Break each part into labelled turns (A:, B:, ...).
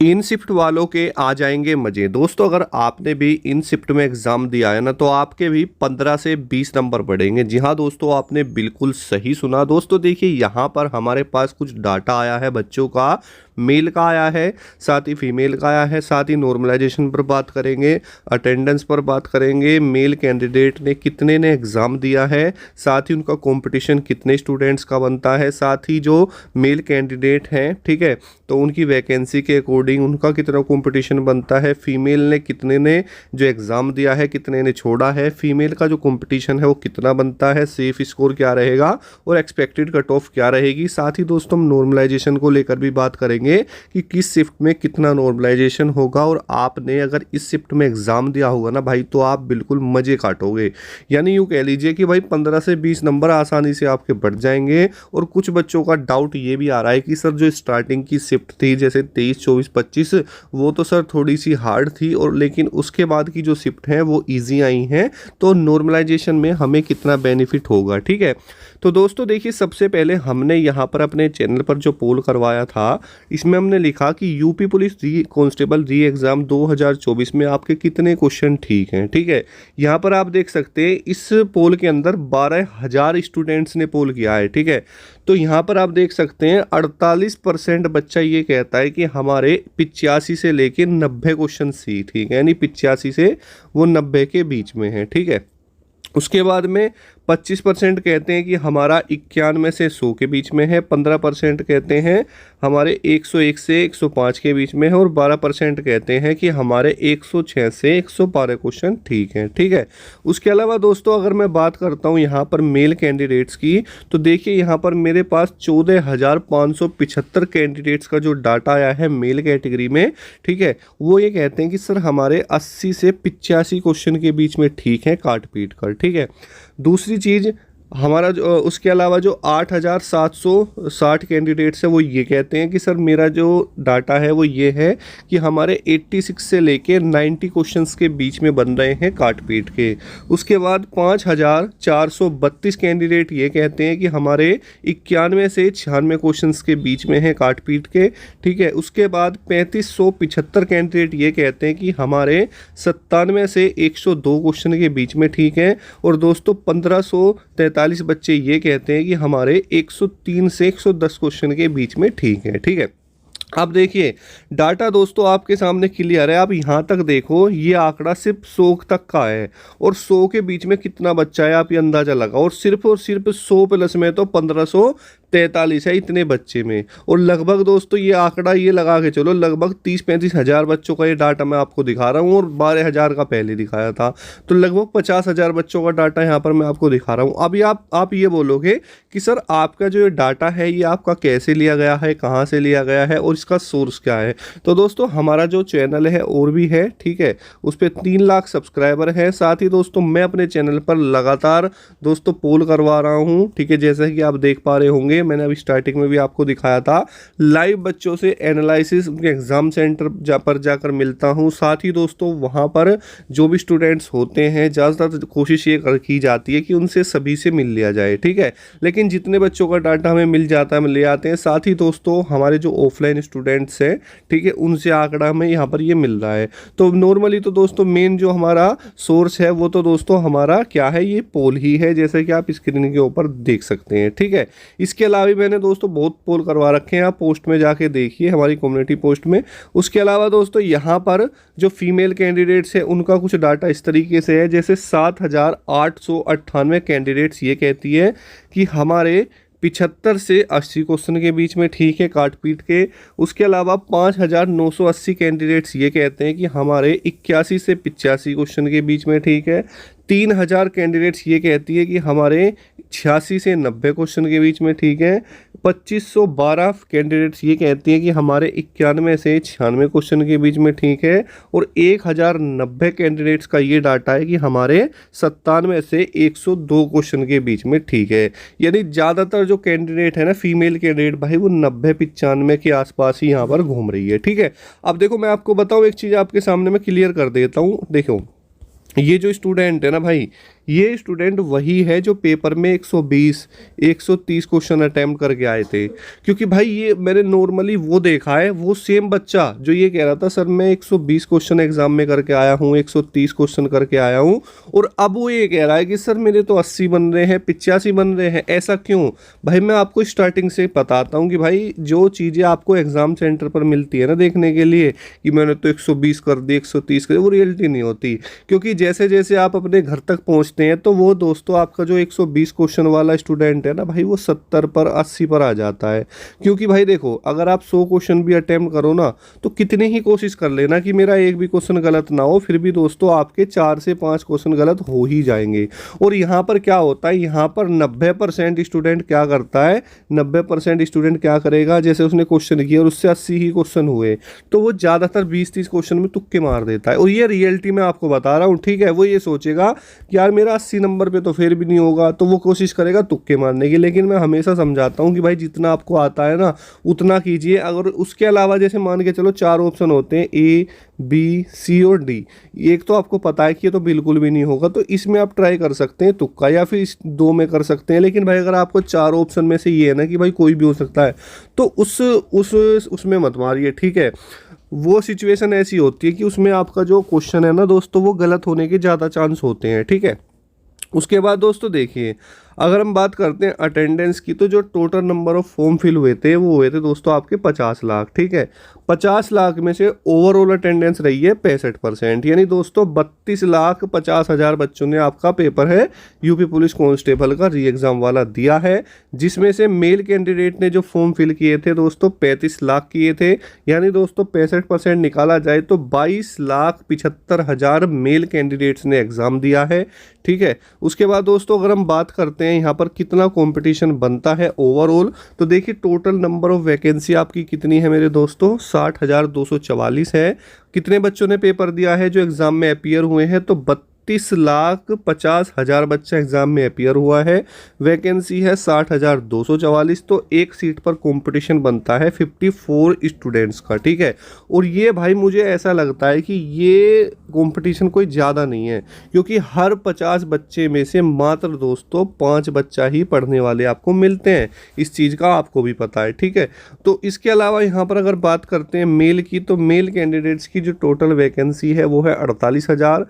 A: इन shift वालों के आ जाएंगे मजे। दोस्तों अगर आपने भी इन शिफ्ट में एग्जाम दिया है ना, तो आपके भी 15 से 20 नंबर बढ़ेंगे। जी हाँ दोस्तों, आपने बिल्कुल सही सुना। दोस्तों देखिए, यहाँ पर हमारे पास कुछ डाटा आया है बच्चों का, मेल का आया है, साथ ही फीमेल का आया है, साथ ही नॉर्मलाइजेशन पर बात करेंगे, अटेंडेंस पर बात करेंगे, मेल कैंडिडेट ने कितने ने एग्ज़ाम दिया है, साथ ही उनका कंपटीशन कितने स्टूडेंट्स का बनता है, साथ ही जो मेल कैंडिडेट हैं, ठीक है, तो उनकी वैकेंसी के अकॉर्डिंग उनका कितना कंपटीशन बनता है, फीमेल ने कितने ने जो एग्ज़ाम दिया है कितने ने छोड़ा है, फीमेल का जो कंपटीशन है वो कितना बनता है, सेफ स्कोर क्या रहेगा और एक्सपेक्टेड कट ऑफ क्या रहेगी। साथ ही दोस्तों हम नॉर्मलाइजेशन को लेकर भी बात करेंगे कि किस शिफ्ट में कितना नॉर्मलाइजेशन होगा, और आपने अगर इस शिफ्ट में एग्जाम दिया होगा ना भाई, तो आप बिल्कुल मजे काटोगे। यानी यूँ कह लीजिए कि भाई 15 से 20 नंबर आसानी से आपके बढ़ जाएंगे। और कुछ बच्चों का डाउट ये भी आ रहा है कि सर जो स्टार्टिंग की शिफ्ट थी जैसे 23, 24, 25, वो तो सर थोड़ी सी हार्ड थी, और लेकिन उसके बाद की जो शिफ्ट हैं वो ईजी आई हैं, तो नॉर्मलाइजेशन में हमें कितना बेनिफिट होगा। ठीक है, तो दोस्तों देखिए, सबसे पहले हमने यहाँ पर अपने चैनल पर जो पोल करवाया था, इसमें हमने लिखा कि यूपी पुलिस री कांस्टेबल री एग्ज़ाम 2024 में आपके कितने क्वेश्चन ठीक हैं। ठीक है, यहाँ पर आप देख सकते हैं इस पोल के अंदर 12,000 स्टूडेंट्स ने पोल किया है। ठीक है, तो यहाँ पर आप देख सकते हैं 48% बच्चा ये कहता है कि हमारे 85 से लेकर 90 क्वेश्चन सी ठीक है, यानी 85 से वो 90 के बीच में है। ठीक है, उसके बाद में 25% कहते हैं कि हमारा 91 से 100 के बीच में है, 15% कहते हैं हमारे 101 से 105 के बीच में है, और 12% कहते हैं कि हमारे 106 से 112 क्वेश्चन ठीक हैं। ठीक है, उसके अलावा दोस्तों अगर मैं बात करता हूँ यहाँ पर मेल कैंडिडेट्स की, तो देखिए यहाँ पर मेरे पास 14,575 कैंडिडेट्स का जो डाटा आया है मेल कैटेगरी में। ठीक है, वो ये कहते हैं कि सर हमारे 80 से 85 क्वेश्चन के बीच में ठीक है काट पीट कर। ठीक है, दूसरी चीज़ हमारा जो उसके अलावा जो 8,760 कैंडिडेट्स हैं वो ये कहते हैं कि सर मेरा जो डाटा है वो ये है कि हमारे 86 से लेके 90 क्वेश्चंस के बीच में बन रहे हैं काट पीट के। उसके बाद 5,432 कैंडिडेट ये कहते हैं कि हमारे 91 से 96 क्वेश्चंस के बीच में है काट पीट के। ठीक है, उसके बाद 3,575 कैंडिडेट ये कहते हैं कि हमारे 97 से 102 क्वेश्चन के बीच में ठीक है, और दोस्तों 1,543 बच्चे ये कहते हैं कि हमारे 103 से 110 क्वेश्चन के बीच में ठीक है। ठीक है, अब देखिए डाटा दोस्तों आपके सामने क्लियर है। आप यहाँ तक देखो, ये आंकड़ा सिर्फ 100 तक का है, और 100 के बीच में कितना बच्चा है आप ये अंदाजा लगाओ, और सिर्फ 100 प्लस में तो 1543 है इतने बच्चे में। और लगभग दोस्तों ये आंकड़ा ये लगा के चलो, लगभग 30-35 हज़ार बच्चों का ये डाटा मैं आपको दिखा रहा हूँ, और 12,000 का पहले दिखाया था, तो लगभग 50,000 बच्चों का डाटा यहाँ पर मैं आपको दिखा रहा हूँ। अभी आप ये बोलोगे कि सर आपका जो ये डाटा है ये आपका कैसे लिया गया है, कहाँ से लिया गया है, और इसका सोर्स क्या है। तो दोस्तों हमारा जो चैनल है और भी है, ठीक है, उस पर 3 लाख सब्सक्राइबर हैं। साथ ही दोस्तों मैं अपने चैनल पर लगातार दोस्तों पोल करवा रहा हूँ। ठीक है, जैसा कि आप देख पा रहे होंगे, मैंने अभी स्टार्टिंग में भी आपको दिखाया था, लाइव बच्चों से एनालिसिस उनके एग्जाम सेंटर पर जाकर मिलता हूँ। साथ ही दोस्तों वहाँ पर जो भी स्टूडेंट्स होते हैं, ज़्यादातर कोशिश ये की जाती है कि उनसे सभी से मिल लिया जाए। ठीक है, लेकिन जितने बच्चों का डाटा हमें मिल जाता है हम ले आते हैं। साथ ही दोस्तों हमारे जो ऑफलाइन स्टूडेंट्स हैं, ठीक है, उनसे आंकड़ा हमें यहाँ पर ये मिल रहा है। तो नॉर्मली तो दोस्तों मेन जो हमारा सोर्स है वो तो दोस्तों हमारा क्या है, ये पोल ही है, जैसे कि आप स्क्रीन के ऊपर देख सकते हैं। ठीक है, इसके अलावा भी मैंने दोस्तों बहुत पोल करवा रखे हैं, आप पोस्ट में जाके देखिए हमारी कम्युनिटी पोस्ट में। उसके अलावा दोस्तों यहाँ पर जो फीमेल कैंडिडेट्स है उनका कुछ डाटा इस तरीके से है, जैसे 7,898 कैंडिडेट्स ये कहती है कि हमारे 75 से 80 क्वेश्चन के बीच में ठीक है काट पीट के। उसके अलावा 5,980 कैंडिडेट्स ये कहते हैं कि हमारे 81 से 85 क्वेश्चन के बीच में ठीक है। 3,000 कैंडिडेट्स ये कहती है कि हमारे 86 से 90 क्वेश्चन के बीच में ठीक है। 2,512 कैंडिडेट्स ये कहती हैं कि हमारे 91 से 96 क्वेश्चन के बीच में ठीक है, और 1,090 कैंडिडेट्स का ये डाटा है कि हमारे 97 से 102 क्वेश्चन के बीच में ठीक है। यानी ज़्यादातर जो कैंडिडेट है ना, फीमेल कैंडिडेट भाई, वो 90-95 के आसपास ही यहाँ पर घूम रही है। ठीक है, अब देखो मैं आपको बताऊँ एक चीज़, आपके सामने मैं क्लियर कर देता हूँ। देखो ये जो स्टूडेंट है ना भाई, ये स्टूडेंट वही है जो पेपर में 120 130 क्वेश्चन अटेम्प्ट करके आए थे। क्योंकि भाई ये मैंने नॉर्मली वो देखा है, वो सेम बच्चा जो ये कह रहा था सर मैं 120 क्वेश्चन एग्जाम में करके आया हूँ, 130 क्वेश्चन करके आया हूँ, और अब वो ये कह रहा है कि सर मेरे तो 80 बन रहे हैं, 85 बन रहे हैं। ऐसा क्यों? भाई मैं आपको स्टार्टिंग से बताता हूँ कि भाई जो चीज़ें आपको एग्जाम सेंटर पर मिलती है ना देखने के लिए कि मैंने तो 120 कर दी, 130 कर दी, वो रियलिटी नहीं होती। क्योंकि जैसे जैसे आप अपने घर तक पहुंचते हैं तो वो दोस्तों आपका जो 120 क्वेश्चन वाला स्टूडेंट है ना भाई, वो 70 पर 80 पर आ जाता है। क्योंकि भाई देखो, अगर आप 100 क्वेश्चन भी अटेम्प्ट करो ना, तो कितनी ही कोशिश कर लेना कि मेरा एक भी क्वेश्चन गलत ना हो, फिर भी दोस्तों आपके 4 से 5 क्वेश्चन गलत हो ही जाएंगे। और यहाँ पर क्या होता है, यहाँ पर 90% स्टूडेंट क्या करता है, 90% स्टूडेंट क्या करेगा, जैसे उसने क्वेश्चन किया और उससे 80 ही क्वेश्चन हुए तो वो ज़्यादातर 20-30 क्वेश्चन में तुक्के मार देता है। और ये रियलिटी में आपको बता रहा हूँ, ठीक है। वो ये सोचेगा कि यार मेरा 80 नंबर पे तो फिर भी नहीं होगा, तो वो कोशिश करेगा तुक्के मारने की। लेकिन मैं हमेशा समझाता हूँ कि भाई जितना आपको आता है ना उतना कीजिए। अगर उसके अलावा जैसे मान के चलो 4 ऑप्शन होते हैं, ए बी सी और डी, एक तो आपको पता है कि ये तो बिल्कुल भी नहीं होगा, तो इसमें आप ट्राई कर सकते हैं तुक्का, या फिर इस 2 में कर सकते हैं। लेकिन भाई अगर आपको 4 ऑप्शन में से ये है ना कि भाई कोई भी हो सकता है, तो उसमें मत मारिए, ठीक है। वो सिचुएशन ऐसी होती है कि उसमें आपका जो क्वेश्चन है ना दोस्तों, वो गलत होने के ज़्यादा चांस होते हैं, ठीक है। उसके बाद दोस्तों देखिए, अगर हम बात करते हैं अटेंडेंस की, तो जो total number of form fill हुए थे वो हुए थे दोस्तों आपके 50 लाख, ठीक है। 50 लाख में से ओवरऑल अटेंडेंस रही है 65%, यानी दोस्तों 32,50,000 बच्चों ने आपका पेपर है यूपी पुलिस कांस्टेबल का री एग्ज़ाम वाला दिया है। जिसमें से मेल कैंडिडेट ने जो फॉर्म फिल किए थे दोस्तों 35 लाख किए थे, यानी दोस्तों 65% निकाला जाए तो 22,75,000 मेल कैंडिडेट्स ने एग्ज़ाम दिया है, ठीक है। उसके बाद दोस्तों अगर हम बात करते हैं यहाँ पर कितना कंपटीशन बनता है ओवरऑल, तो देखिए टोटल नंबर ऑफ वैकेंसी आपकी कितनी है मेरे दोस्तों, 60,244 है। कितने बच्चों ने पेपर दिया है जो एग्जाम में अपीयर हुए हैं, तो 32,50,000 बच्चा एग्जाम में अपीयर हुआ है। वैकेंसी है 60,244, तो एक सीट पर कंपटीशन बनता है 54 स्टूडेंट्स का, ठीक है। और ये भाई मुझे ऐसा लगता है कि ये कंपटीशन कोई ज़्यादा नहीं है, क्योंकि हर 50 बच्चे में से मात्र दोस्तों 5 बच्चा ही पढ़ने वाले आपको मिलते हैं। इस चीज़ का आपको भी पता है, ठीक है। तो इसके अलावा यहाँ पर अगर बात करते हैं मेल की, तो मेल कैंडिडेट्स की जो टोटल वैकेंसी है वो है 48,000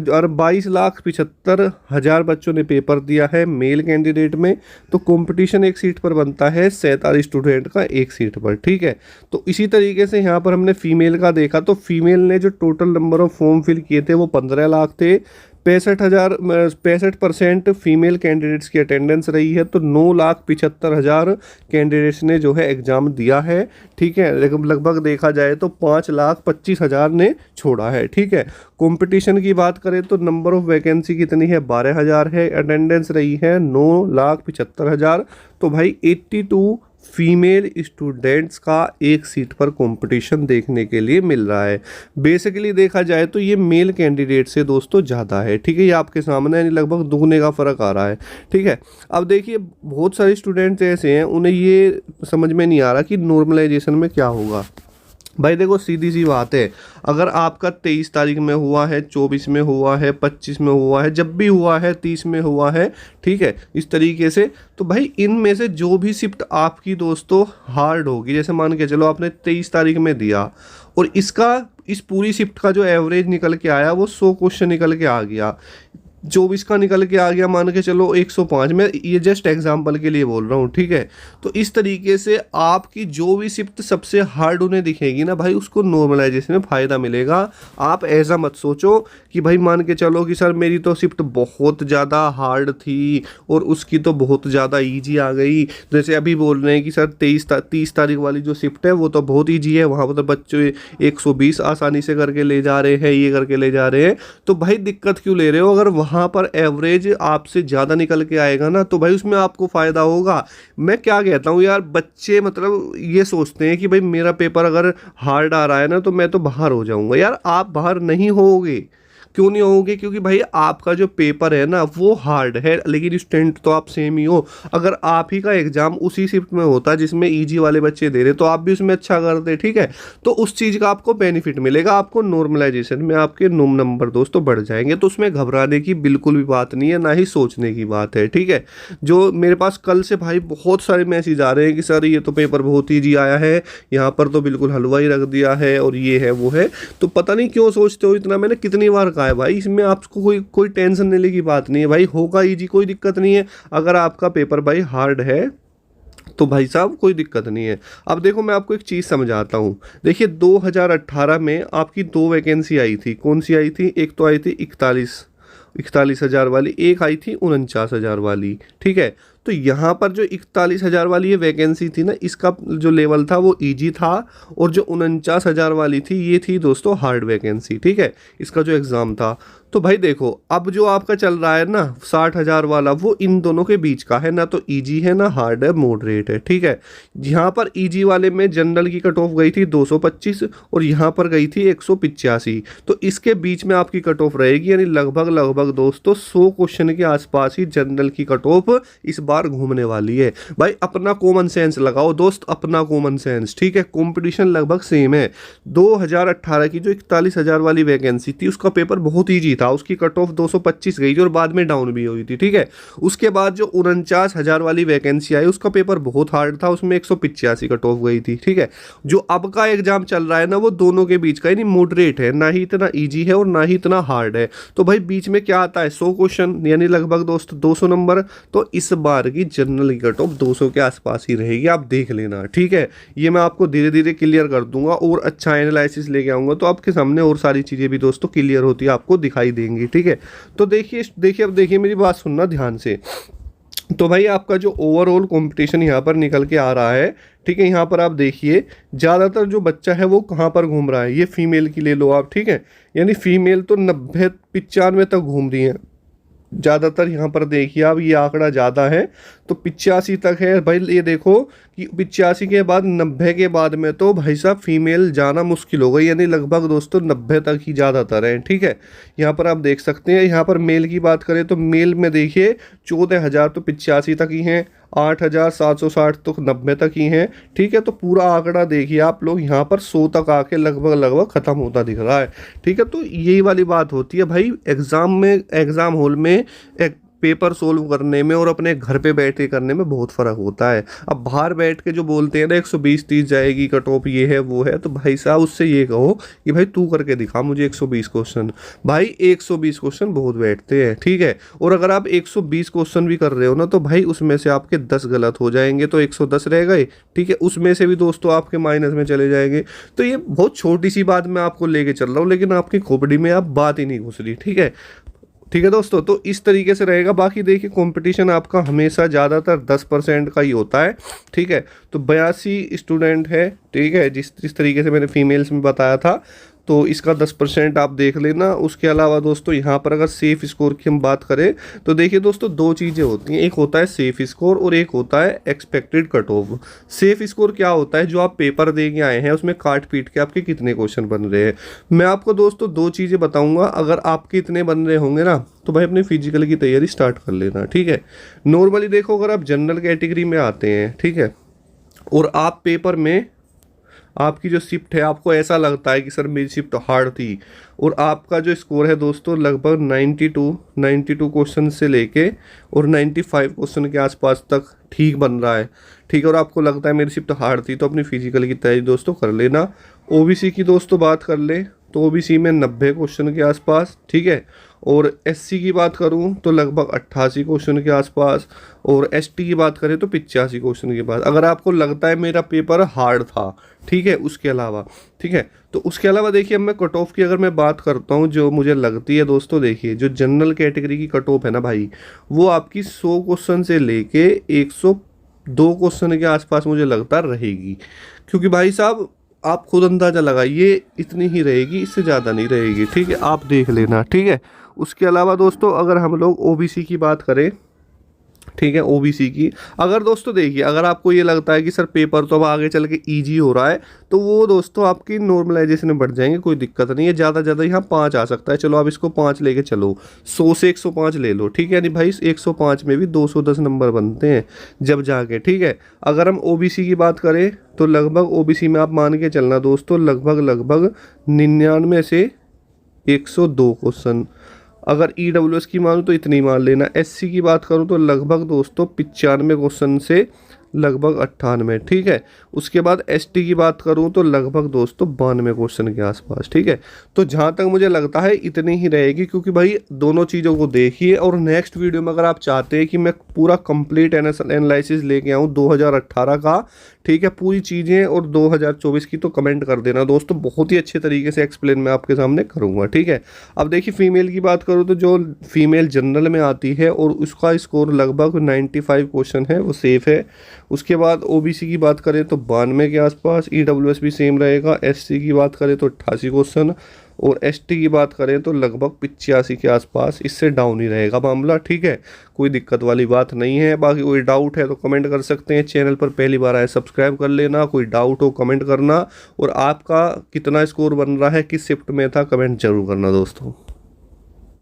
A: और 22,75,000 बच्चों ने पेपर दिया है मेल कैंडिडेट में। तो कंपटीशन एक सीट पर बनता है 47 स्टूडेंट का एक सीट पर, ठीक है। तो इसी तरीके से यहाँ पर हमने फीमेल का देखा, तो फीमेल ने जो total number of form fill किए थे वो 15 लाख थे। 65% फीमेल कैंडिडेट्स की अटेंडेंस रही है, तो 9,75,000 कैंडिडेट्स ने जो है एग्ज़ाम दिया है, ठीक है। लेकिन लगभग देखा जाए तो 5,25,000 ने छोड़ा है, ठीक है। कंपटीशन की बात करें तो नंबर ऑफ वैकेंसी कितनी है, 12,000 है। अटेंडेंस रही है 9,75,000। तो भाई 82 फीमेल स्टूडेंट्स का एक सीट पर कंपटीशन देखने के लिए मिल रहा है। बेसिकली देखा जाए तो ये मेल कैंडिडेट से दोस्तों ज़्यादा है, ठीक है। ये आपके सामने यानी लगभग दुगने का फ़र्क आ रहा है, ठीक है। अब देखिए बहुत सारे स्टूडेंट्स ऐसे हैं, उन्हें ये समझ में नहीं आ रहा कि नॉर्मलाइजेशन में क्या होगा। भाई देखो सीधी सी बात है, अगर आपका 23 तारीख में हुआ है, 24 में हुआ है, 25 में हुआ है, जब भी हुआ है, 30 में हुआ है, ठीक है, इस तरीके से, तो भाई इनमें से जो भी शिफ्ट आपकी दोस्तों हार्ड होगी, जैसे मान के चलो आपने 23 तारीख में दिया और इस पूरी शिफ्ट का जो एवरेज निकल के आया वो 100 क्वेश्चन निकल के आ गया, 24 का निकल के आ गया, मान के चलो 105, मैं ये जस्ट एग्जांपल के लिए बोल रहा हूँ, ठीक है। तो इस तरीके से आपकी जो भी शिफ्ट सबसे हार्ड उन्हें दिखेगी ना भाई, उसको नॉर्मलाइजेशन में फ़ायदा मिलेगा। आप ऐसा मत सोचो कि भाई मान के चलो कि सर मेरी तो शिफ्ट बहुत ज़्यादा हार्ड थी और उसकी तो बहुत ज़्यादा ईजी आ गई। जैसे अभी बोल रहे हैं कि सर 30 तारीख वाली जो शिफ्ट है वो तो बहुत ईजी है, वहाँ पर तो बच्चे 120 आसानी से करके ले जा रहे हैं, ये करके ले जा रहे हैं। तो भाई दिक्कत क्यों ले रहे हो? अगर वहाँ पर एवरेज आपसे ज़्यादा निकल के आएगा ना, तो भाई उसमें आपको फ़ायदा होगा। मैं क्या कहता हूँ यार, बच्चे मतलब ये सोचते हैं कि भाई मेरा पेपर अगर हार्ड आ रहा है ना तो मैं तो बाहर हो जाऊँगा। यार आप बाहर नहीं होगे, क्यों नहीं होंगे? क्योंकि भाई आपका जो पेपर है ना वो हार्ड है, लेकिन स्टूडेंट तो आप सेम ही हो। अगर आप ही का एग्जाम उसी शिफ्ट में होता जिसमें ईजी वाले बच्चे दे रहे तो आप भी उसमें अच्छा करते, ठीक है। तो उस चीज़ का आपको बेनिफिट मिलेगा, आपको नॉर्मलाइजेशन में आपके नंबर दोस्तों बढ़ जाएंगे। तो उसमें घबराने की बिल्कुल भी बात नहीं है, ना ही सोचने की बात है, ठीक है। जो मेरे पास कल से भाई बहुत सारे मैसेज आ रहे हैं कि सर ये तो पेपर बहुत ईजी आया है, यहाँ पर तो बिल्कुल हलवा ही रख दिया है और ये है वो है। तो पता नहीं क्यों सोचते हो इतना, मैंने कितनी बार कहा है भाई इसमें आपको कोई कोई टेंशन लेने की बात नहीं है भाई, होगा ईजी, कोई दिक्कत नहीं है। अगर आपका पेपर भाई हार्ड है तो भाई साहब कोई दिक्कत नहीं है। अब देखो मैं आपको एक चीज़ समझाता हूँ। देखिए 2018 में आपकी दो वैकेंसी आई थी, कौन सी आई थी? एक तो आई थी 41,000 वाली, एक आई थी 49,000 वाली, ठीक है। तो यहाँ पर जो 41,000 वाली ये वैकेंसी थी ना, इसका जो लेवल था वो इजी था, और जो 49,000 वाली थी ये थी दोस्तों हार्ड वैकेंसी, ठीक है। इसका जो एग्ज़ाम था, तो भाई देखो अब जो आपका चल रहा है ना 60,000 वाला, वो इन दोनों के बीच का है, ना तो इजी है ना हार्ड है, मॉडरेट है, ठीक है। यहाँ पर इजी वाले में जनरल की कट ऑफ गई थी 225 और यहाँ पर गई थी 185, तो इसके बीच में आपकी कट ऑफ रहेगी, यानी लगभग लगभग दोस्तों 100 क्वेश्चन के आसपास ही जनरल की कट ऑफ इस बार घूमने वाली है। भाई अपना कॉमन सेंस लगाओ दोस्त, अपना कॉमन सेंस, ठीक है। कंपटीशन लगभग सेम है। 2018 की जो 41,000 वाली वैकेंसी थी उसका पेपर बहुत ईजी था, उसकी कट ऑफ 225 गई थी और बाद में डाउन भी हुई थी, ठीक है। उसके बाद जो 49,000 वाली वैकेंसी आई उसका पेपर बहुत हार्ड था, उसमें 185 कट ऑफ गई थी, ठीक है। जो अब का एग्जाम चल रहा है ना वो दोनों के बीच का, यानी मॉडरेट है, ना ही इतना ईजी है और ना ही इतना हार्ड है। तो भाई बीच में क्या आता है? 100 क्वेश्चन, यानी लगभग दोस्तों 200 नंबर। तो इस बार की जनरल की कट ऑफ 200 के आसपास ही रहेगी, आप देख लेना, ठीक है। ये मैं आपको धीरे धीरे क्लियर कर दूंगा और अच्छा एनालिसिस लेके आऊंगा तो आपके सामने और सारी चीज़ें भी दोस्तों क्लियर होती है, आपको दिखाई देंगी, ठीक है। तो देखिए देखिए अब देखिए मेरी बात सुनना ध्यान से। तो भाई आपका जो ओवरऑल कंपटीशन यहाँ पर निकल के आ रहा है, ठीक है। यहाँ पर आप देखिए ज़्यादातर जो बच्चा है वो कहाँ पर घूम रहा है, ये फीमेल की ले लो आप, ठीक है। यानी फीमेल तो 90-95 तक घूम रही हैं ज़्यादातर। यहाँ पर देखिए आप ये आंकड़ा ज़्यादा है तो 85 तक है भाई। ये देखो कि 85 के बाद 90 के बाद में तो भाई साहब फीमेल जाना मुश्किल हो गई, यानी लगभग दोस्तों 90 तक ही ज़्यादातर हैं, ठीक है। यहाँ पर आप देख सकते हैं। यहाँ पर मेल की बात करें तो मेल में देखिए 14,000 तो 85 तक ही हैं, 8,760 तो 90 तक ही हैं, ठीक है। तो पूरा आंकड़ा देखिए आप लोग, यहाँ पर 100 तक आके लगभग लगभग ख़त्म होता दिख रहा है, ठीक है। तो यही वाली बात होती है भाई एग्ज़ाम में, एग्ज़ाम हॉल में एक पेपर सोल्व करने में और अपने घर पे बैठ के करने में बहुत फ़र्क होता है। अब बाहर बैठ के जो बोलते हैं ना 120-30 जाएगी कट ऑफ, ये है वो है, तो भाई साहब उससे ये कहो कि भाई तू करके दिखा मुझे 120 क्वेश्चन। भाई 120 क्वेश्चन बहुत बैठते हैं, ठीक है। और अगर आप 120 क्वेश्चन भी कर रहे हो ना तो भाई उसमें से आपके 10 गलत हो जाएंगे तो 110 रह गए, ठीक है। उसमें से भी दोस्तों आपके माइनस में चले जाएंगे। तो ये बहुत छोटी सी बात मैं आपको लेके चल रहा हूँ, लेकिन आपकी खोपड़ी में आप बात ही नहीं घुस रही, ठीक है। ठीक है दोस्तों, तो इस तरीके से रहेगा। बाकी देखिए कंपटीशन आपका हमेशा ज़्यादातर 10% का ही होता है, ठीक है। तो 82 स्टूडेंट है, ठीक है, जिस तरीके से मैंने फीमेल्स में बताया था, तो इसका 10% आप देख लेना। उसके अलावा दोस्तों यहाँ पर अगर सेफ स्कोर की हम बात करें तो देखिए दोस्तों दो चीज़ें होती हैं, एक होता है सेफ स्कोर और एक होता है expected cut off. Safe score क्या होता है? जो आप पेपर दे के आए हैं उसमें काट पीट के आपके कितने क्वेश्चन बन रहे हैं। मैं आपको दोस्तों दो चीज़ें बताऊँगा, अगर आपके इतने बन रहे होंगे ना तो भाई अपने फिजिकल की तैयारी स्टार्ट कर लेना, ठीक है। नॉर्मली देखो अगर आप जनरल कैटेगरी में आते हैं, ठीक है, और आप पेपर में आपकी जो शिफ्ट है आपको ऐसा लगता है कि सर मेरी शिफ्ट हार्ड थी और आपका जो स्कोर है दोस्तों लगभग 92 क्वेश्चन से लेके और 95 क्वेश्चन के आसपास तक ठीक बन रहा है, ठीक है, और आपको लगता है मेरी शिफ्ट हार्ड थी, तो अपनी फिजिकल की तैयारी दोस्तों कर लेना। ओबीसी की दोस्तों बात कर ले तो ओबीसी में 90 क्वेश्चन के आसपास, ठीक है, और एससी की बात करूं तो लगभग 88 क्वेश्चन के आसपास, और एसटी की बात करें तो 85 क्वेश्चन के पास। अगर आपको लगता है मेरा पेपर हार्ड था, ठीक है, उसके अलावा, ठीक है, तो उसके अलावा देखिए अब मैं कट ऑफ की अगर मैं बात करता हूं जो मुझे लगती है दोस्तों, देखिए जो जनरल कैटेगरी की कट ऑफ है ना भाई, वो आपकी 100 क्वेश्चन से लेके 102 क्वेश्चन के आसपास मुझे लगता रहेगी। क्योंकि भाई साहब आप खुद अंदाज़ा लगाइए इतनी ही रहेगी, इससे ज़्यादा नहीं रहेगी, ठीक है, आप देख लेना, ठीक है। उसके अलावा दोस्तों अगर हम लोग ओबीसी की बात करें ठीक है, ओबीसी की। अगर दोस्तों देखिए, अगर आपको ये लगता है कि सर पेपर तो अब आगे चल के इजी हो रहा है, तो वो दोस्तों आपकी नॉर्मलाइजेशन में बढ़ जाएंगे, कोई दिक्कत नहीं है। ज़्यादा ज़्यादा यहाँ 5 आ सकता है, चलो आप इसको 5 लेके चलो, 100 से 105 ले लो, ठीक है। नहीं भाई, 105 में भी 210 नंबर बनते हैं जब जाके, ठीक है। अगर हम ओबीसी की बात करें तो लगभग ओबीसी में आप मान के चलना दोस्तों, लगभग लगभग 99 से 102 क्वेश्चन। अगर ईडब्ल्यूएस की मानूँ तो इतनी मान लेना। एससी की बात करूँ तो लगभग दोस्तों 95 क्वेश्चन से लगभग 98, ठीक है। उसके बाद एसटी की बात करूँ तो लगभग दोस्तों 92 क्वेश्चन के आसपास, ठीक है। तो जहाँ तक मुझे लगता है इतनी ही रहेगी, क्योंकि भाई दोनों चीज़ों को देखिए। और नेक्स्ट वीडियो में अगर आप चाहते हैं कि मैं पूरा कंप्लीट एनालिसिस लेके आऊँ 2018 का, ठीक है, पूरी चीज़ें, और 2024 की, तो कमेंट कर देना दोस्तों, बहुत ही अच्छे तरीके से एक्सप्लेन मैं आपके सामने करूँगा, ठीक है। अब देखिए फीमेल की बात करूँ तो जो फीमेल जनरल में आती है और उसका स्कोर लगभग 95 क्वेश्चन है, वो सेफ है। उसके बाद ओबीसी की बात करें तो 92 के आसपास, ईडब्ल्यूएस भी सेम रहेगा। एससी की बात करें तो 88 क्वेश्चन, और एसटी की बात करें तो लगभग 85 के आसपास, इससे डाउन ही रहेगा मामला, ठीक है। कोई दिक्कत वाली बात नहीं है। बाकी कोई डाउट है तो कमेंट कर सकते हैं। चैनल पर पहली बार आए सब्सक्राइब कर लेना। कोई डाउट हो कमेंट करना, और आपका कितना स्कोर बन रहा है, किस शिफ्ट में था, कमेंट जरूर करना दोस्तों।